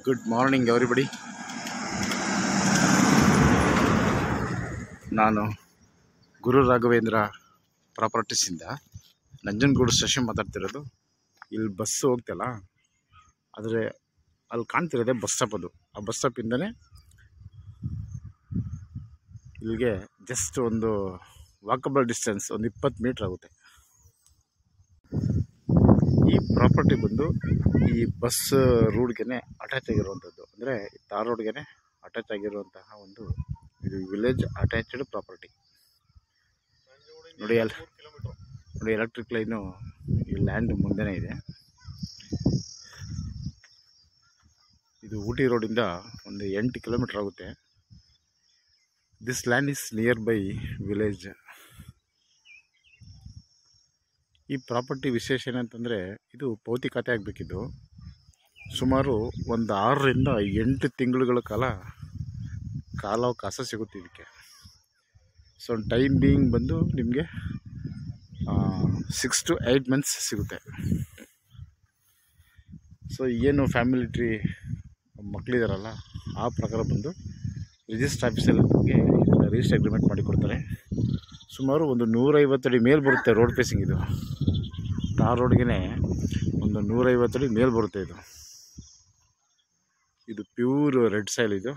Good morning everybody. ನಾನು Guru Raghavendra ಪ್ರಾಪರ್ಟೀಸಿಂದ Nanjangud station ಮಾತಾಡ್ತಿರೋದು. ಇಲ್ಲಿ ಬಸ್ಸು ಹೋಗ್ತಲ್ಲ, ಆದರೆ ಅಲ್ಲಿ ಕಾಣ್ತಿರೋದೆ ಬಸ್ ಸ್ಟಾಪ್. ಅದು ಆ ಬಸ್ ಸ್ಟಾಪಿಂದನೇ ಇಲ್ಲಿಗೆ ಜಸ್ಟ್ ಒಂದು ವಾಕಬಲ್ ಡಿಸ್ಟೆನ್ಸ್, ಒಂದು 20 ಮೀಟ್ರ್ ಆಗುತ್ತೆ. ಈ ಪ್ರಾಪರ್ಟಿ ಬಂದು ಈ ಬಸ್ ರೂಟ್ಗೆ ಅಟ್ಯಾಚ್ ಆಗಿರುವಂಥದ್ದು, ಅಂದರೆ ತಾರ್ ರೋಡ್ಗೆ ಅಟ್ಯಾಚ್ ಆಗಿರುವಂತಹ ಒಂದು ಇದು ವಿಲೇಜ್ ಅಟ್ಯಾಚ್ಡ್ ಪ್ರಾಪರ್ಟಿ. ನೋಡಿ ಎಲೆಕ್ಟ್ರಿಕ್ ಲೈನು ಈ ಲ್ಯಾಂಡ್ ಮುಂದೆನೇ ಇದೆ. ಇದು ಊಟಿ ರೋಡಿಂದ ಒಂದು 8 ಕಿಲೋಮೀಟರ್ ಆಗುತ್ತೆ. This land is near by village. ಈ ಪ್ರಾಪರ್ಟಿ ವಿಶೇಷ ಏನಂತಂದರೆ, ಇದು ಪೌತಿ ಖಾತೆ ಆಗಬೇಕಿದ್ದು ಸುಮಾರು ಒಂದು 6 ರಿಂದ 8 ತಿಂಗಳುಗಳ ಕಾಲಾವಕಾಶ ಸಿಗುತ್ತೆ ಇದಕ್ಕೆ. ಸೊ ಟೈಮ್ ಬೀಯಿಂಗ್ ಬಂದು ನಿಮಗೆ 6 to 8 ಮಂತ್ಸ್ ಸಿಗುತ್ತೆ. ಸೊ ಏನು ಫ್ಯಾಮಿಲಿ ಟ್ರೀ ಮಕ್ಕಳಿದಾರಲ್ಲ, ಆ ಪ್ರಕಾರ ಬಂದು ರಿಜಿಸ್ಟರ್ ಆಫೀಸಲ್ಲಿ ನಮಗೆ ಇದನ್ನು ರಿಜಿಸ್ಟರ್ ಅಗ್ರಿಮೆಂಟ್ ಮಾಡಿಕೊಡ್ತಾರೆ. ಸುಮಾರು ಒಂದು 150 ಅಡಿ ಮೇಲೆ ಬರುತ್ತೆ ರೋಡ್ ಫೇಸಿಂಗ್. ಇದು ಟಾರ್ ರೋಡ್ಗೆ ಒಂದು 150 ಅಡಿ ಮೇಲೆ ಬರುತ್ತೆ. ಇದು ಪ್ಯೂರ್ ರೆಡ್ ಸಾಯಿಲ್. ಇದು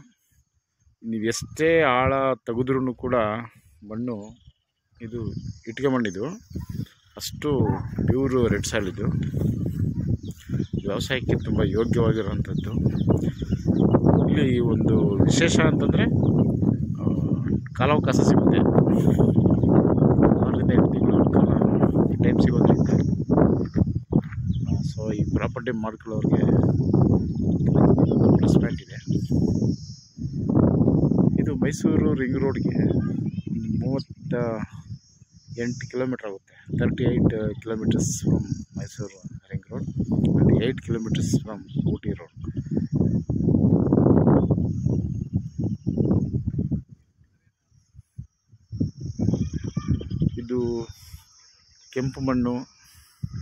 ನೀವು ಎಷ್ಟೇ ಆಳ ತೆಗೆದ್ರೂ ಕೂಡ ಮಣ್ಣು, ಇದು ಇಟ್ಟಿಗೆ ಮಣ್ಣಿದು, ಅಷ್ಟು ಪ್ಯೂರ್ ರೆಡ್ ಸಾಯಿಲ್. ಇದು ವ್ಯವಸಾಯಕ್ಕೆ ತುಂಬ ಯೋಗ್ಯವಾಗಿರುವಂಥದ್ದು. ಇಲ್ಲಿ ಒಂದು ವಿಶೇಷ ಅಂತಂದರೆ ಕಾಲಾವಕಾಶ ಸಿಗುತ್ತೆ. 6 ರಿಂದ 8 ತಿಂಗಳ ಕಾಲ ಟೈಮ್ ಸಿಗೋದ್ರಿಂದ ಸೊ ಈ ಪ್ರಾಪರ್ಟಿ ಮಾಡ್ಕೊಳ್ಳೋರಿಗೆ ಪ್ಲಸ್ ಪಾಯಿಂಟ್ ಇದೆ. ಇದು ಮೈಸೂರು ರಿಂಗ್ ರೋಡ್ಗೆ 38 ಕಿಲೋಮೀಟರ್ ಆಗುತ್ತೆ. 38 kilometres from Mysuru ring road and 8 kilometres from Ooty road. ಇದು ಕೆಂಪು ಮಣ್ಣು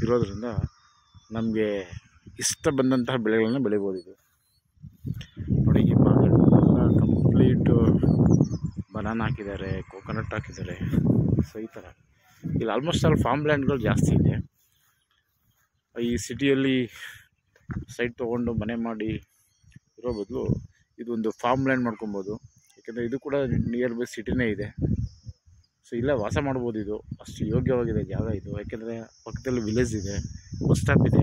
ಇರೋದರಿಂದ ನಮಗೆ ಇಷ್ಟ ಬಂದಂತಹ ಬೆಳೆಗಳನ್ನ ಬೆಳಿಬೋದು. ಇದು ನೋಡಿ, ಈ ಭಾಗಗಳೆಲ್ಲ ಕಂಪ್ಲೀಟು ಬನಾನಾ ಹಾಕಿದ್ದಾರೆ, ಕೋಕೋನಟ್ ಹಾಕಿದ್ದಾರೆ. ಸೊ ಈ ಥರ ಇಲ್ಲಿ ಆಲ್ಮೋಸ್ಟ್ ಆಲ್ ಫಾರ್ಮ್ ಲ್ಯಾಂಡ್ಗಳು ಜಾಸ್ತಿ ಇದೆ. ಈ ಸಿಟಿಯಲ್ಲಿ ಸೈಟ್ ತೊಗೊಂಡು ಮನೆ ಮಾಡಿ ಇರೋ ಬದಲು ಇದೊಂದು ಫಾರ್ಮ್ ಲ್ಯಾಂಡ್ ಮಾಡ್ಕೊಬೋದು. ಯಾಕೆಂದರೆ ಇದು ಕೂಡ ನಿಯರ್ ಬೈ ಸಿಟಿನೇ ಇದೆ. ಸೊ ಇಲ್ಲೇ ವಾಸ ಮಾಡ್ಬೋದು. ಇದು ಅಷ್ಟು ಯೋಗ್ಯವಾಗಿದೆ ಜಾಗ ಇದು. ಯಾಕೆಂದರೆ ಪಕ್ಕದಲ್ಲಿ ವಿಲೇಜ್ ಇದೆ, ಬಸ್ ಸ್ಟಾಪ್ ಇದೆ.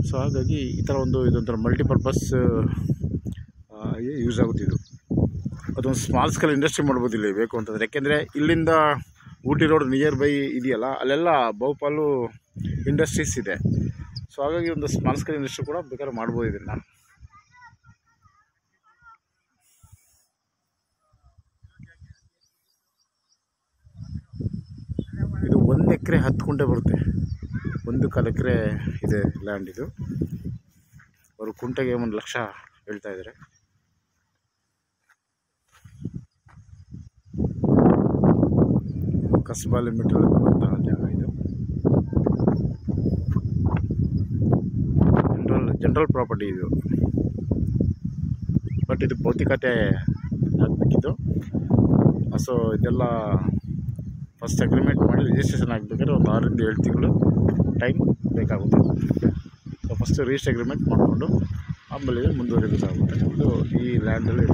ಸೊ ಹಾಗಾಗಿ ಈ ಥರ ಇದೊಂಥರ ಮಲ್ಟಿಪರ್ಪಸ್ ಯೂಸ್ ಆಗುತ್ತೆ. ಇದು ಅದೊಂದು ಸ್ಮಾಲ್ ಸ್ಕೇಲ್ ಇಂಡಸ್ಟ್ರಿ ಮಾಡ್ಬೋದು ಇಲ್ಲಿ ಬೇಕು ಅಂತಂದರೆ. ಯಾಕೆಂದರೆ ಇಲ್ಲಿಂದ ಊಟಿ ರೋಡ್ ನಿಯರ್ ಬೈ ಇದೆಯಲ್ಲ, ಅಲ್ಲೆಲ್ಲ ಬಹುಪಾಲು ಇಂಡಸ್ಟ್ರೀಸ್ ಇದೆ. ಸೊ ಹಾಗಾಗಿ ಒಂದು ಸ್ಮಾಲ್ ಸ್ಕೇಲ್ ಇಂಡಸ್ಟ್ರಿ ಕೂಡ ಬೇಕಾದ್ರೆ ಮಾಡ್ಬೋದು ಇದನ್ನು. ಇದು 1 ಎಕರೆ 10 ಕುಂಟೆ ಬರುತ್ತೆ. 1.25 ಎಕರೆ ಇದೆ ಲ್ಯಾಂಡ್. ಇದು ಅವರು ಕುಂಟೆಗೆ 1 ಲಕ್ಷ ಹೇಳ್ತಾ ಇದ್ದಾರೆ. ಕಸ್ಬಾ ಲಿಮಿಟಲ್ಲಿ ಬರುವಂತಹ ಜಾಗ ಇದು. ಜನರಲ್ ಪ್ರಾಪರ್ಟಿ ಇದು, ಬಟ್ ಇದು ಭೌತಿಕತೆ ಆಗಬೇಕಿತ್ತು. ಸೊ ಇದೆಲ್ಲ ಫಸ್ಟ್ ಅಗ್ರಿಮೆಂಟ್ ಮಾಡಿ ರಿಜಿಸ್ಟ್ರೇಷನ್ ಆಗಬೇಕಾದ್ರೆ ಒಂದು 6 ರಿಂದ 7 ತಿಂಗಳು ಟೈಮ್ ಬೇಕಾಗುತ್ತೆ. ಸೊ ಫಸ್ಟ್ ರಿಜಿಸ್ಟರ್ ಅಗ್ರಿಮೆಂಟ್ ಮಾಡಿಕೊಂಡು ಆಮೇಲೆ ಮುಂದುವರಿಬೇಕಾಗುತ್ತೆ. ಇದು ಈ ಲ್ಯಾಂಡಲ್ಲಿ